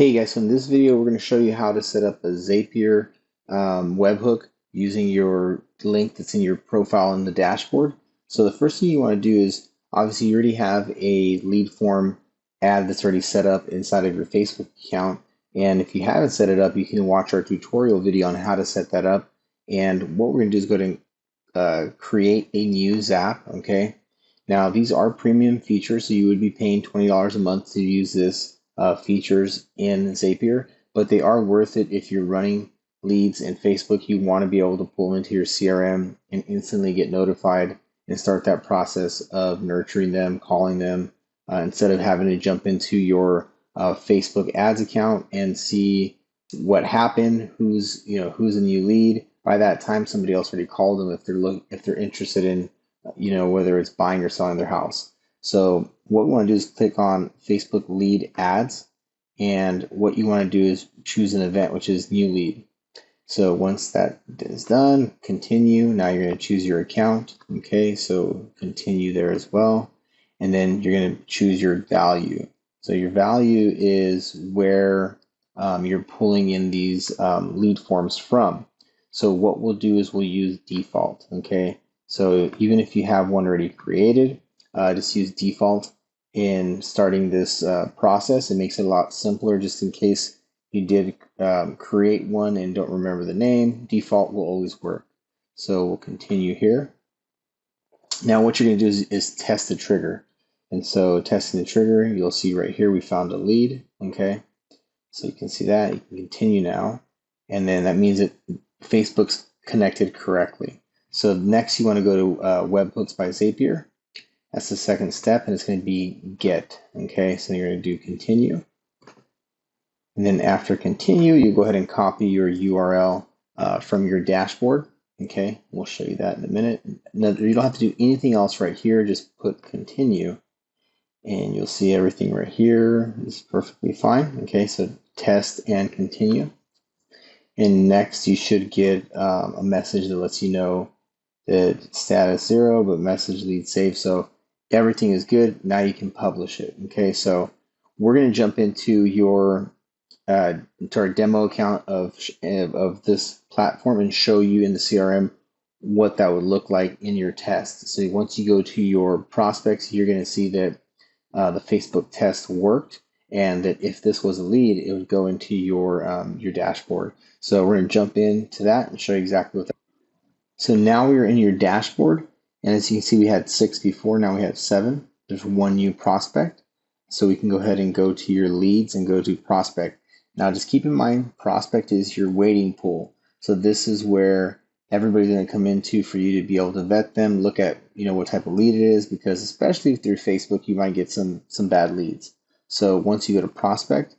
Hey guys, so in this video we're going to show you how to set up a Zapier webhook using your link that's in your profile in the dashboard. So the first thing you want to do is, obviously you already have a lead form ad that's already set up inside of your Facebook account. And if you haven't set it up, you can watch our tutorial video on how to set that up. And what we're going to do is go to create a new Zap, okay? Now these are premium features, so you would be paying $20 a month to use this features in Zapier, but they are worth it if you're running leads in Facebook. You want to be able to pull into your CRM and instantly get notified and start that process of nurturing them, calling them, instead of having to jump into your Facebook ads account and see what happened, who's a new lead. By that time, somebody else already called them if they're interested in whether it's buying or selling their house. So what we want to do is click on Facebook lead ads, and what you want to do is choose an event, which is new lead. So once that is done, continue. Now you're going to choose your account. Okay, so continue there as well. And then you're going to choose your value. So your value is where you're pulling in these lead forms from. So what we'll do is we'll use default. Okay, so even if you have one already created, just use default in starting this process. It makes it a lot simpler, just in case you did create one and don't remember the name. Default will always work. So we'll continue here. Now what you're going to do is test the trigger. And so testing the trigger, you'll see right here we found a lead. Okay, so you can see that. You can continue now. And then that means that Facebook's connected correctly. So next you want to go to webhooks by Zapier. That's the second step, and it's going to be get. Okay, so you're going to do continue. And then after continue, you go ahead and copy your URL from your dashboard. Okay, we'll show you that in a minute. Now, you don't have to do anything else right here, just put continue, and you'll see everything right here is perfectly fine. Okay, so test and continue. And next, you should get a message that lets you know that status 0, but message lead saved. So everything is good. Now you can publish it. Okay, so we're going to jump into our demo account of this platform and show you in the CRM what that would look like in your test. So once you go to your prospects, you're going to see that the Facebook test worked, and that if this was a lead, it would go into your dashboard. So we're going to jump into that and show you exactly what that. So now we're in your dashboard, and as you can see, we had 6 before, now we have 7. There's one new prospect. So we can go ahead and go to your leads and go to prospect. Now just keep in mind, prospect is your waiting pool. So this is where everybody's going to come into for you to be able to vet them, look at what type of lead it is, because especially through Facebook, you might get some bad leads. So once you go to prospect,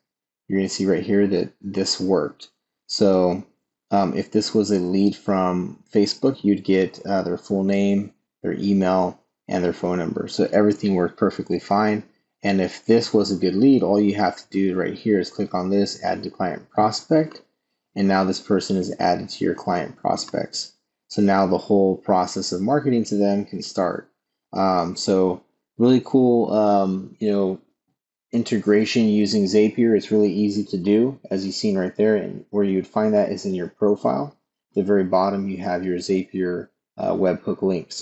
you're going to see right here that this worked. So if this was a lead from Facebook, you'd get their full name, their email, and their phone number. So everything worked perfectly fine. And if this was a good lead, all you have to do right here is click on this, add to client prospect. And now this person is added to your client prospects. So now the whole process of marketing to them can start. So really cool, integration using Zapier. It's really easy to do, as you've seen right there. And where you would find that is in your profile. At the very bottom, you have your Zapier webhook link. So